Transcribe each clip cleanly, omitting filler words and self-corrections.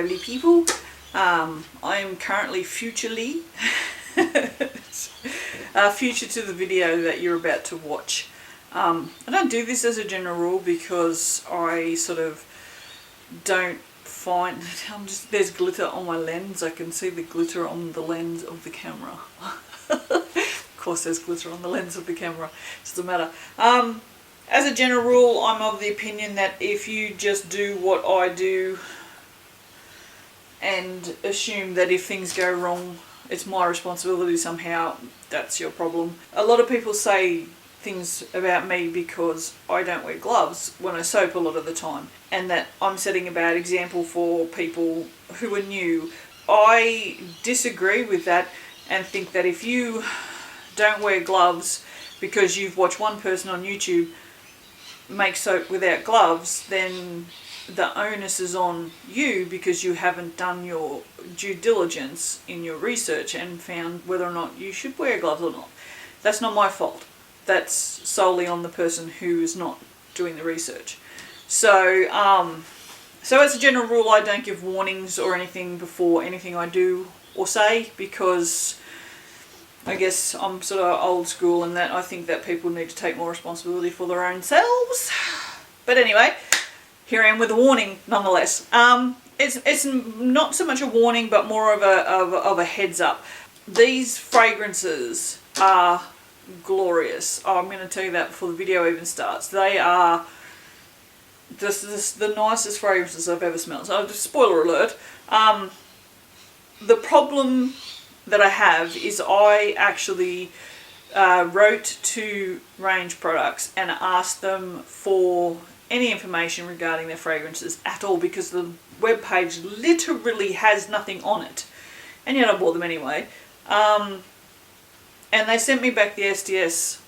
lovely people. I am currently future to the video that you're about to watch. I don't do this as a general rule because I sort of don't find, there's glitter on my lens. I can see the glitter on the lens of the camera. Of course there's glitter on the lens of the camera. It doesn't matter. As a general rule, I'm of the opinion that if you just do what I do and assume that if things go wrong, it's my responsibility somehow, that's your problem. A lot of people say things about me because I don't wear gloves when I soap a lot of the time, and that I'm setting a bad example for people who are new. I disagree with that and think that if you don't wear gloves because you've watched one person on YouTube make soap without gloves, then the onus is on you because you haven't done your due diligence in your research and found whether or not you should wear gloves or not. That's not my fault. That's solely on the person who is not doing the research. So as a general rule, I don't give warnings or anything before anything I do or say, because I guess I'm sort of old school in that I think that people need to take more responsibility for their own selves. But anyway, here I am with a warning nonetheless. It's not so much a warning, but more of a heads up. These fragrances are glorious. Oh, I'm going to tell you that before the video even starts. They are the nicest fragrances I've ever smelled. So, spoiler alert. The problem that I have is I actually wrote to Range Products and asked them for any information regarding their fragrances at all, because the webpage literally has nothing on it, and yet I bought them anyway. And they sent me back the SDS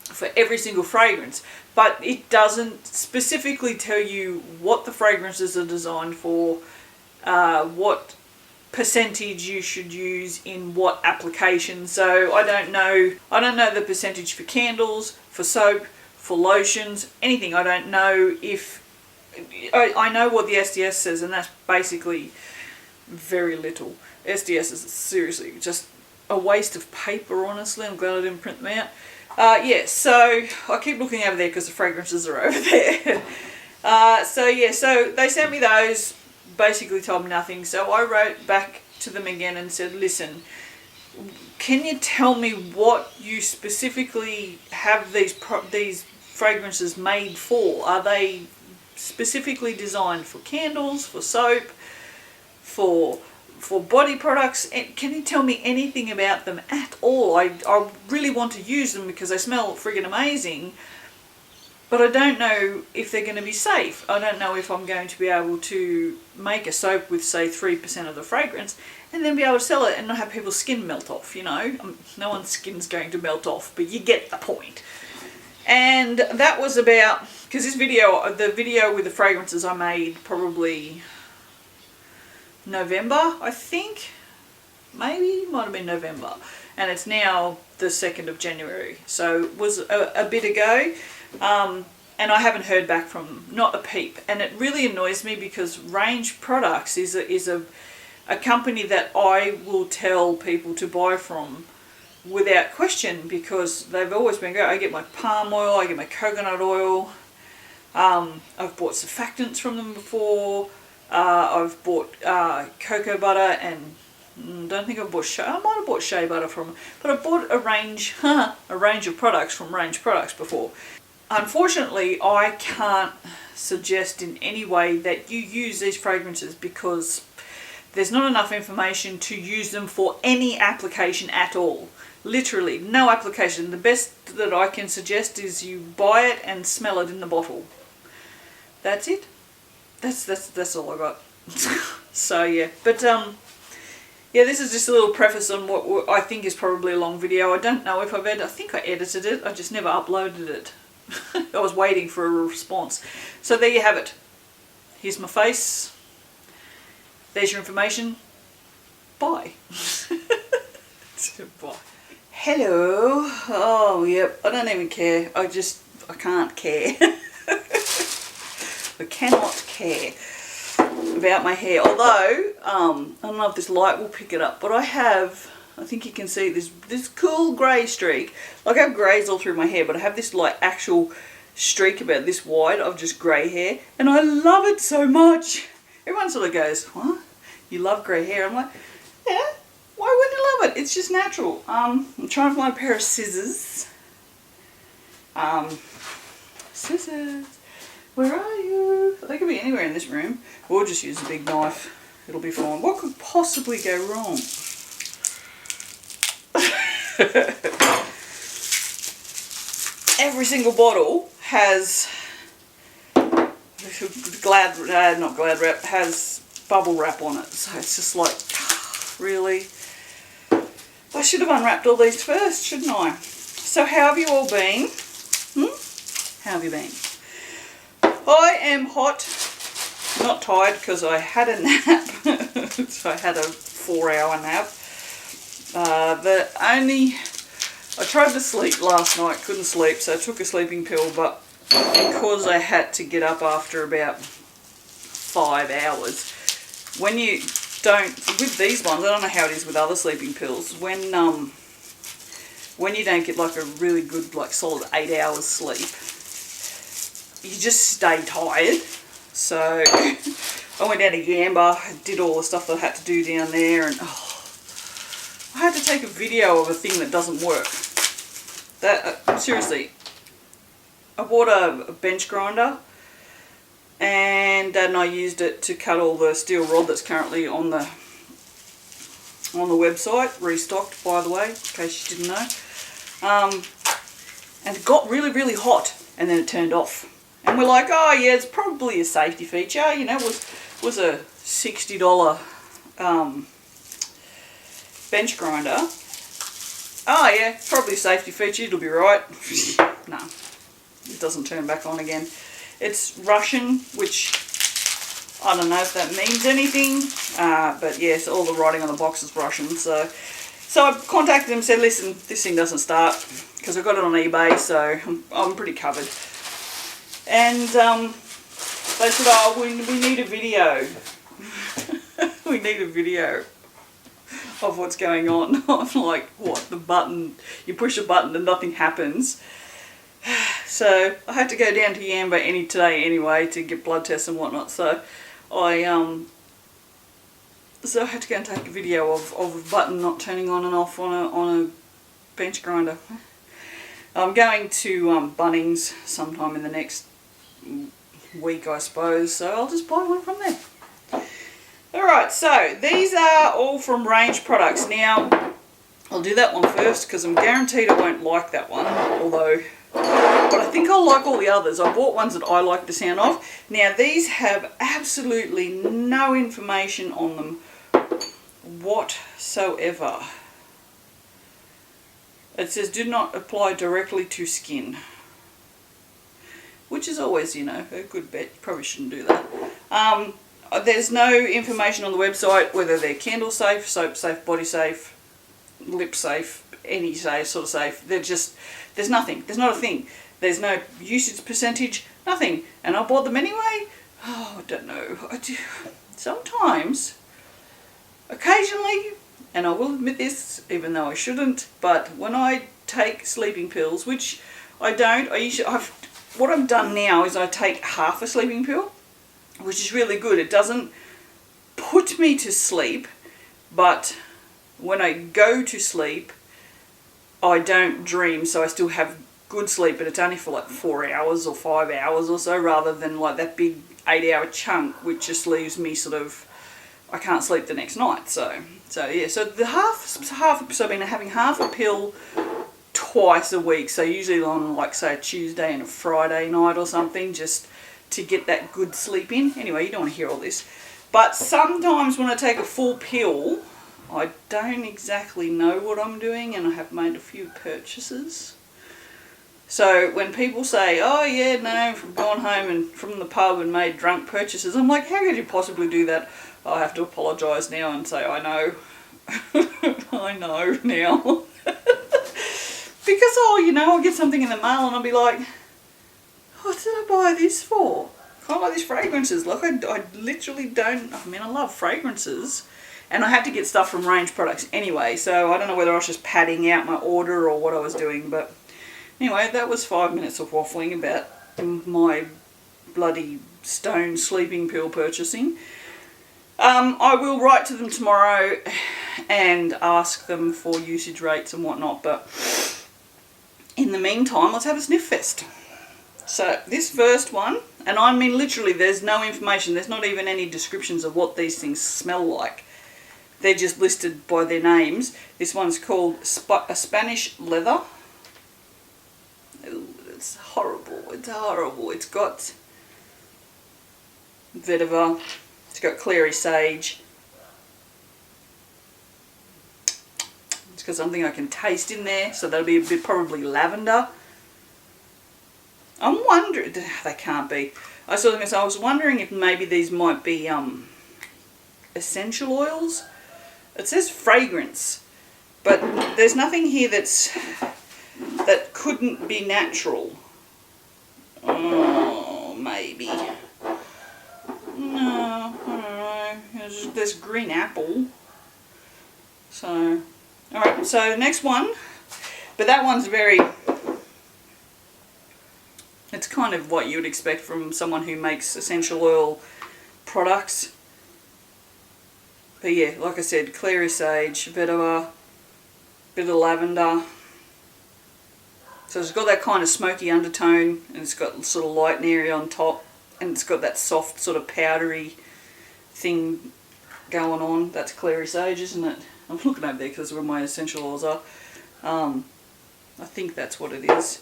for every single fragrance, but it doesn't specifically tell you what the fragrances are designed for, what percentage you should use in what application. So I don't know the percentage for candles, for soap, for lotions, anything. I don't know if I know what the SDS says, and that's basically very little. SDS is seriously just a waste of paper, honestly. I'm glad I didn't print them out. Yeah, so I keep looking over there because the fragrances are over there. So they sent me those, basically told me nothing. So I wrote back to them again and said, listen, can you tell me what you specifically have these fragrances made for? Are they specifically designed for candles, for soap, for body products? And can you tell me anything about them at all? I really want to use them because they smell friggin' amazing, but I don't know if they're going to be safe. I don't know if I'm going to be able to make a soap with, say, 3% of the fragrance and then be able to sell it and not have people's skin melt off, you know. No one's skin's going to melt off, but you get the point. And that was about, because the video with the fragrances I made probably November, I think. Maybe, might have been November. And it's now the 2nd of January. So it was a bit ago. And I haven't heard back from them, not a peep. And it really annoys me because Range Products is a company that I will tell people to buy from without question, because they've always been great. I get my palm oil, I get my coconut oil. I've bought surfactants from them before. I've bought cocoa butter, and don't think I've bought I might have bought shea butter from them, but I've bought a range of products from Range Products before. Unfortunately, I can't suggest in any way that you use these fragrances because there's not enough information to use them for any application at all. Literally, no application. The best that I can suggest is you buy it and smell it in the bottle. That's it. That's all I got. So yeah, but yeah, this is just a little preface on what I think is probably a long video. I don't know if I think I edited it. I just never uploaded it. I was waiting for a response. So there you have it. Here's my face. There's your information. Bye. Bye. Hello. Oh, yep. I don't even care. I can't care. I cannot care. about my hair. Although, I don't know if this light will pick it up, but I think you can see this cool grey streak. Like I have greys all through my hair, but I have this like actual streak about this wide of just grey hair. And I love it so much. Everyone sort of goes, what? You love grey hair? I'm like, yeah, why wouldn't you love it? It's just natural. I'm trying to find a pair of scissors. Scissors, where are you? They could be anywhere in this room. We'll just use a big knife. It'll be fine. What could possibly go wrong? Every single bottle has not glad wrap, has bubble wrap on it. So it's just like, really? I should have unwrapped all these first, shouldn't I? So how have you all been? How have you been? I am hot, not tired because I had a nap. So I had a 4-hour nap. I tried to sleep last night, couldn't sleep, so I took a sleeping pill, but because I had to get up after about 5 hours, when you don't, with these ones, I don't know how it is with other sleeping pills, when you don't get like a really good, like solid 8 hours sleep, you just stay tired. So I went down to Yamba, did all the stuff that I had to do down there, and I had to take a video of a thing that doesn't work. Seriously, I bought a bench grinder, and I used it to cut all the steel rod that's currently on the website, restocked by the way, in case you didn't know. And it got really, really hot, and then it turned off. And we're like, oh yeah, it's probably a safety feature, you know, it was a $60 bench grinder. Oh yeah, probably a safety feature, it'll be right. No, it doesn't turn back on again. It's Russian, which I don't know if that means anything, but yes, all the writing on the box is Russian. So I contacted them and said, listen, this thing doesn't start, because I got it on eBay, so I'm pretty covered. And they said, oh, we need a video. We need a video of what's going on. I'm like, what, the button, you push a button and nothing happens. So I had to go down to Yamba today anyway to get blood tests and whatnot. So I had to go and take a video of a button not turning on and off on a bench grinder. I'm going to Bunnings sometime in the next week, I suppose, so I'll just buy one from there. Alright, so these are all from Range products. Now, I'll do that one first because I'm guaranteed I won't like that one, but I think I'll like all the others. I bought ones that I like the sound of. Now, these have absolutely no information on them whatsoever. It says, do not apply directly to skin. Which is always, you know, a good bet. You probably shouldn't do that. There's no information on the website whether they're candle safe, soap safe, body safe, lip safe, any safe, sort of safe. There's nothing. There's not a thing. There's no usage percentage, nothing. And I bought them anyway? Oh, I don't know. Sometimes, occasionally, and I will admit this, even though I shouldn't, but when I take sleeping pills, which I don't, what I've done now is I take half a sleeping pill, which is really good. It doesn't put me to sleep, but when I go to sleep, I don't dream, so I still have good sleep, but it's only for like 4 hours or 5 hours or so, rather than like that big 8-hour chunk, which just leaves me sort of, I can't sleep the next night. So yeah, so the so I've been having half a pill twice a week, so usually on like say a Tuesday and a Friday night or something, just to get that good sleep in. Anyway, you don't want to hear all this. But sometimes when I take a full pill, I don't exactly know what I'm doing, and I have made a few purchases. So when people say, oh yeah, no, I've gone home and from the pub and made drunk purchases, I'm like, how could you possibly do that? I have to apologise now and say, I know. I know now. Because, oh, you know, I'll get something in the mail and I'll be like, what did I buy this for? quite like these fragrances. Look, I literally don't, I mean, I love fragrances. And I had to get stuff from Range Products anyway, so I don't know whether I was just padding out my order or what I was doing. But anyway, that was 5 minutes of waffling about my bloody stone sleeping pill purchasing. I will write to them tomorrow and ask them for usage rates and whatnot, but in the meantime, let's have a sniff fest. So this first one, and I mean literally there's no information, there's not even any descriptions of what these things smell like. They're just listed by their names. This one's called a Spanish Leather. Ooh, it's horrible, it's horrible. It's got vetiver, it's got clary sage. It's got something I can taste in there, so that'll be a bit probably lavender. I'm wondering, they can't be. I was wondering if maybe these might be essential oils. It says fragrance, but there's nothing here that couldn't be natural. Oh, maybe. No, I don't know. There's green apple. So, alright, so next one. But that one's it's kind of what you would expect from someone who makes essential oil products. But yeah, like I said, clary sage, vetiver, bit of lavender. So it's got that kind of smoky undertone, and it's got sort of light and airy on top, and it's got that soft sort of powdery thing going on. That's clary sage, isn't it? I'm looking over there because where my essential oils are. I think that's what it is.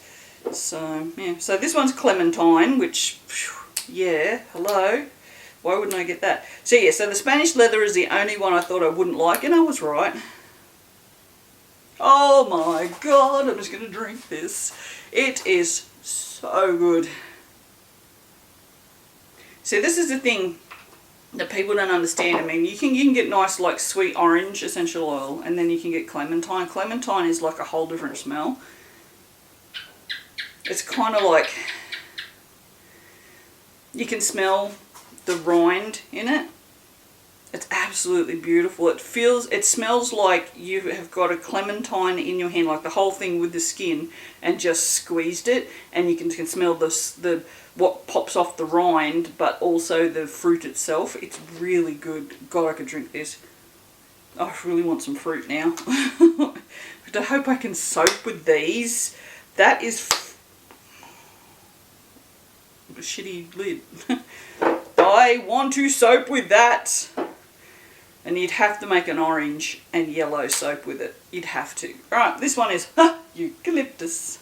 So yeah, so this one's clementine, which, yeah, hello. Why wouldn't I get that? So yeah, so the Spanish Leather is the only one I thought I wouldn't like, and I was right. Oh my god, I'm just going to drink this. It is so good. See, this is the thing that people don't understand. I mean, you can get nice like sweet orange essential oil, and then you can get clementine. Clementine is like a whole different smell. It's kind of like, you can smell the rind in it. It's absolutely beautiful. It smells like you have got a clementine in your hand, like the whole thing with the skin, and just squeezed it, and you can smell the what pops off the rind, but also the fruit itself. It's really good. God, I could drink this. I really want some fruit now. But I hope I can soap with these. That is a shitty lid. I want to soap with that. And you'd have to make an orange and yellow soap with it. You'd have to. Alright, this one is Eucalyptus.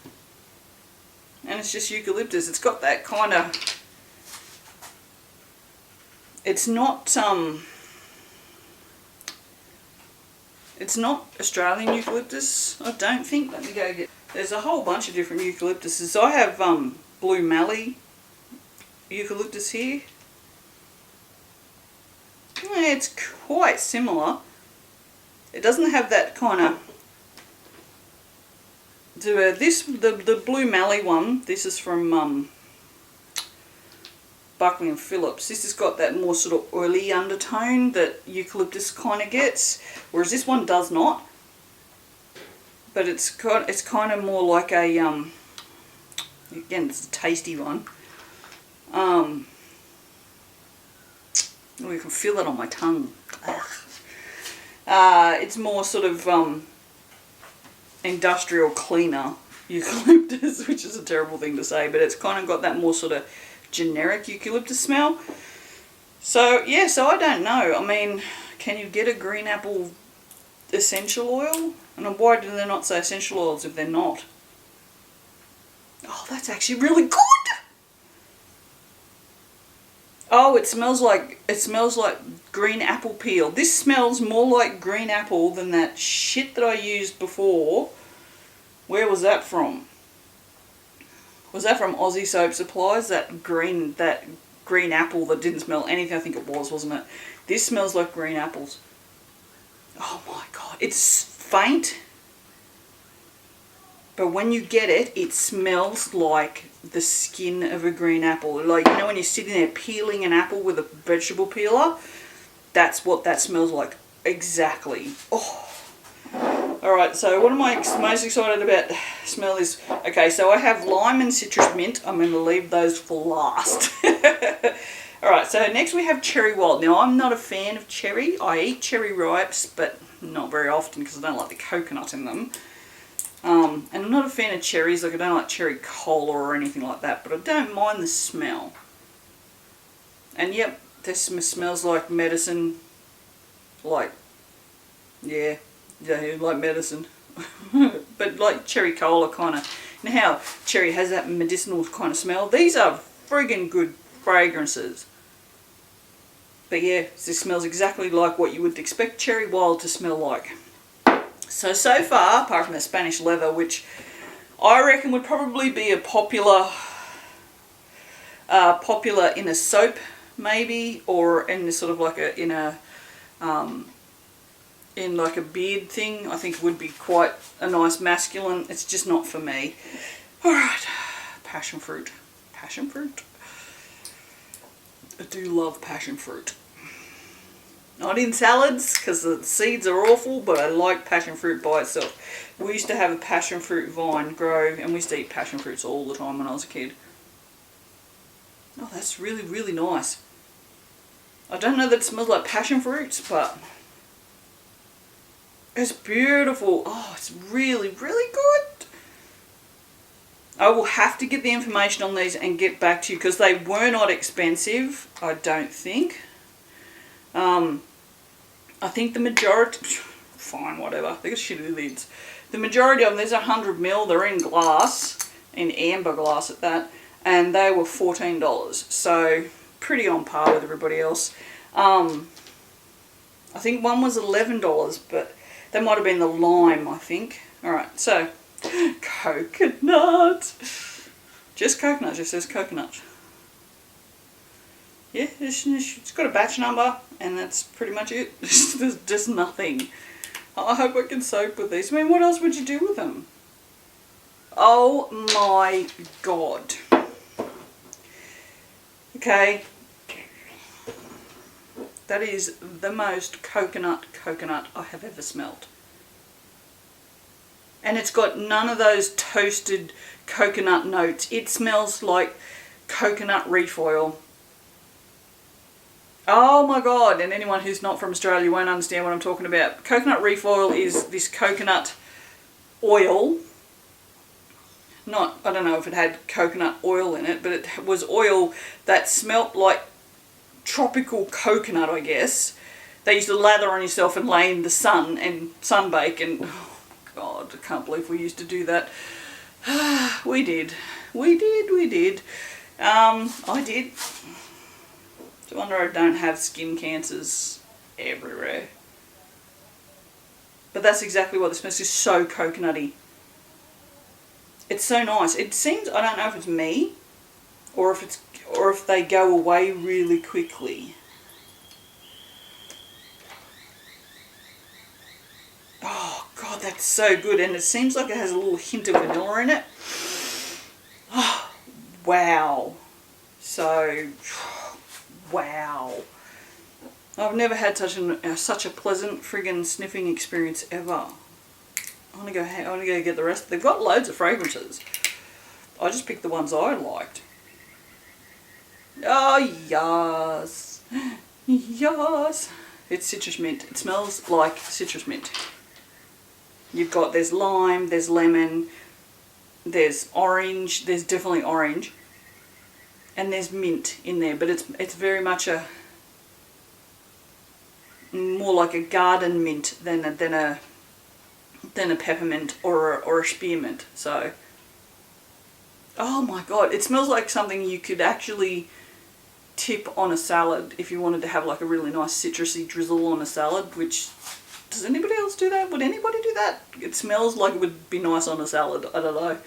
And it's just eucalyptus. It's got that kind of... It's not Australian eucalyptus, I don't think. Let me go get... There's a whole bunch of different eucalyptuses. I have Blue Mallee eucalyptus here. Yeah, it's quite similar. It doesn't have that kind of... The Blue Mallee one, this is from Buckley and Phillips. This has got that more sort of oily undertone that eucalyptus kind of gets, whereas this one does not. But it's kind of more like a again, it's a tasty one. Oh, you can feel it on my tongue. It's more sort of industrial cleaner eucalyptus, which is a terrible thing to say, but it's kind of got that more sort of generic eucalyptus smell. So yeah, so I don't know. I mean, can you get a green apple essential oil? And why do they not say essential oils if they're not? Oh, that's actually really good. Oh, it smells like green apple peel. This smells more like green apple than that shit that I used before. Where was that from? Was that from Aussie Soap Supplies? That green apple that didn't smell anything. I think it was, wasn't it? This smells like green apples. Oh my god, it's faint. but when you get it, it smells like the skin of a green apple. Like, you know, when you're sitting there peeling an apple with a vegetable peeler, that's what that smells like. Exactly. Oh. Alright, so what am I most excited about smell is, okay, so I have lime and citrus mint. I'm going to leave those for last. Alright, so next we have cherry wild. Now, I'm not a fan of cherry. I eat cherry ripes, but not very often because I don't like the coconut in them. And I'm not a fan of cherries. Like, I don't like cherry cola or anything like that, but I don't mind the smell. And yep, this smells like medicine. Like, yeah, like medicine. But like cherry cola kind of. You know how cherry has that medicinal kind of smell? These are friggin' good fragrances. But yeah, this smells exactly like what you would expect cherry wild to smell like. So far, apart from the Spanish leather, which I reckon would probably be a popular in a soap, maybe, or in sort of like in like a beard thing. I think it would be quite a nice masculine. It's just not for me. All right, passion fruit. Passion fruit. I do love passion fruit. Not in salads, because the seeds are awful, but I like passion fruit by itself. We used to have a passion fruit vine grow, and we used to eat passion fruits all the time when I was a kid. Oh, that's really, really nice. I don't know that it smells like passion fruits, but it's beautiful. Oh, it's really, really good. I will have to get the information on these and get back to you, because they were not expensive, I don't think. I think the majority, fine, whatever, they got shitty lids. The majority of them, there's 100ml, they're in glass, in amber glass at that, and they were $14. So, pretty on par with everybody else. I think one was $11, but that might have been the lime, I think. Alright, so, coconut. Just coconut, just says coconut. Yeah, it's got a batch number, and that's pretty much it. There's just nothing. I hope I can soap with these. I mean, what else would you do with them? Oh my god. Okay. That is the most coconut I have ever smelled. And it's got none of those toasted coconut notes. It smells like coconut reef oil. Oh my god, and anyone who's not from Australia won't understand what I'm talking about. Coconut reef oil is this coconut oil. I don't know if it had coconut oil in it, but it was oil that smelt like tropical coconut, I guess. They used to lather on yourself and lay in the sun and sunbake, and oh god, I can't believe we used to do that. We did. I did. No wonder I don't have skin cancers everywhere. But that's exactly what this smells. It's so coconutty. It's so nice. It seems, I don't know if it's me or if they go away really quickly. Oh god, that's so good, and it seems like it has a little hint of vanilla in it. Oh, wow. So, wow. I've never had such a pleasant friggin' sniffing experience ever. I want to go get the rest. They've got loads of fragrances. I just picked the ones I liked. Oh, yes. Yes. It's citrus mint. It smells like citrus mint. There's lime, there's lemon, there's orange, there's definitely orange. And there's mint in there, but it's very much more like a garden mint than a peppermint or a spearmint. So, oh my god, it smells like something you could actually tip on a salad if you wanted to have like a really nice citrusy drizzle on a salad. Which, does anybody else do that? Would anybody do that? It smells like it would be nice on a salad. I don't know.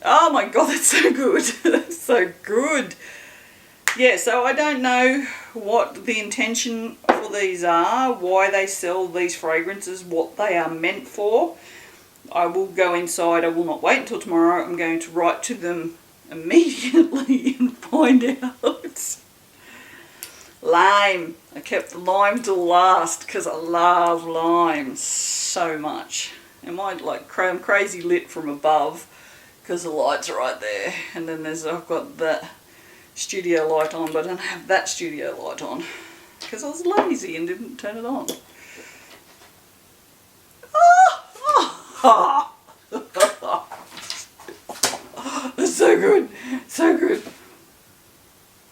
Oh my god, that's so good. That's so good. Yeah, so I don't know what the intention for these are, why they sell these fragrances, what they are meant for. I will go inside. I will not wait until tomorrow. I'm going to write to them immediately and find out. Lime. I kept the lime till last because I love lime so much. And I'm like crazy lit from above because the light's right there. And then I've got that studio light on, but I don't have that studio light on because I was lazy and didn't turn it on. Oh, it's so good, so good.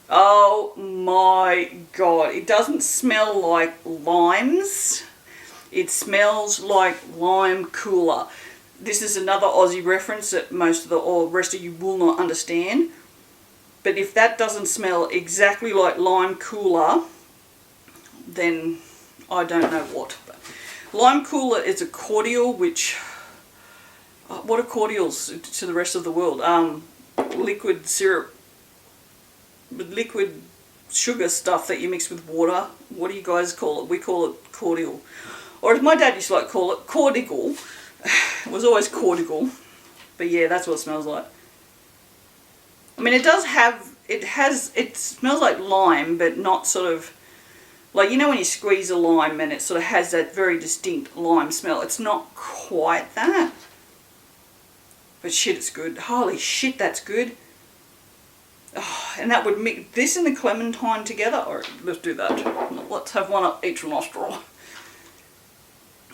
Oh my god, it doesn't smell like limes, it smells like lime cooler. This is another Aussie reference that most of the rest of you will not understand, but if that doesn't smell exactly like lime cooler, then I don't know what. But lime cooler is a cordial, which, what are cordials to the rest of the world? Liquid syrup, liquid sugar stuff that you mix with water. What do you guys call it? We call it cordial. Or as my dad used to like call it, cordial. It was always cordial. But yeah, that's what it smells like. I mean, it smells like lime, but not sort of, like, you know when you squeeze a lime and it sort of has that very distinct lime smell. It's not quite that. But shit, it's good. Holy shit, that's good. Oh, and that would mix this and the clementine together. Alright, let's do that. Let's have one up each nostril.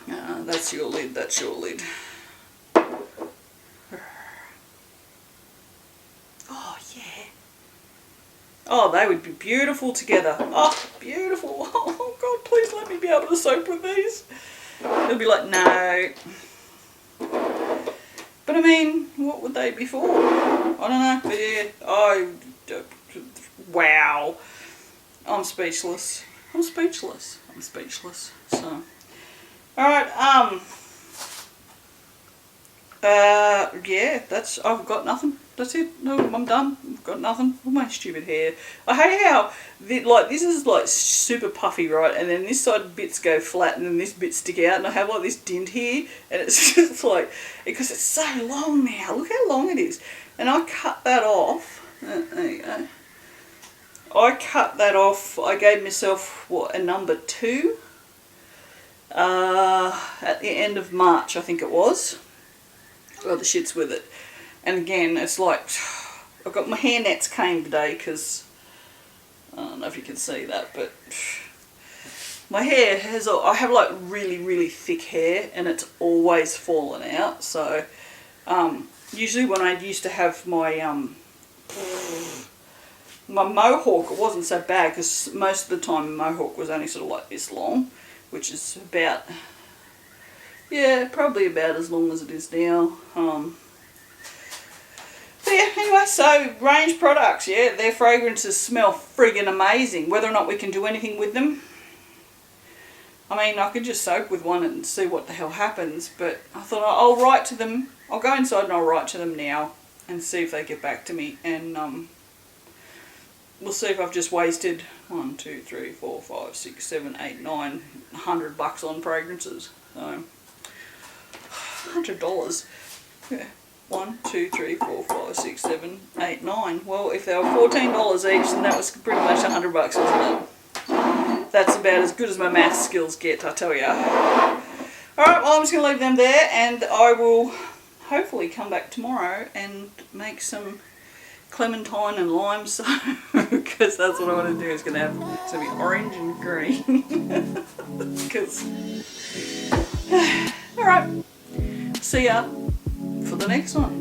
That's your lid, that's your lid. Oh, yeah. Oh, they would be beautiful together. Oh, beautiful. Oh, God, please let me be able to soap with these. It'll be like, no. But I mean, what would they be for? I don't know. But yeah, wow. I'm speechless. I'm speechless. I'm speechless. So, alright, yeah, I've got nothing. That's it. No, I'm done. I've got nothing. Oh, my stupid hair. I hate how, this is like super puffy, right? And then this side bits go flat and then this bit stick out. And I have like this dint here. And it's just like, because it's so long now. Look how long it is. And I cut that off. There you go. I cut that off. I gave myself, what, a number 2? At the end of March, I think it was. Got the shits with it. And again, it's like, I've got my hair nets came today because, I don't know if you can see that, but my hair has, I have like really, really thick hair and it's always fallen out. So, usually when I used to have my mohawk, it wasn't so bad because most of the time my mohawk was only sort of like this long, which is about, yeah, probably about as long as it is now. But yeah, anyway, so range products, yeah, their fragrances smell friggin' amazing. Whether or not we can do anything with them, I mean, I could just soak with one and see what the hell happens, but I thought I'll write to them. I'll go inside and I'll write to them now and see if they get back to me, and we'll see if I've just wasted 1, 2, 3, 4, 5, 6, 7, 8, 9, $100 on fragrances. So $100. Yeah. 1, 2, 3, 4, 5, 6, 7, 8, 9. Well, if they were $14 each, then that was pretty much $100, wasn't it? That's about as good as my math skills get, I tell ya. Alright, well, I'm just going to leave them there, and I will hopefully come back tomorrow and make some clementine and lime soap, because that's what I want to do. It's going to be orange and green. Because, alright, see ya for the next one.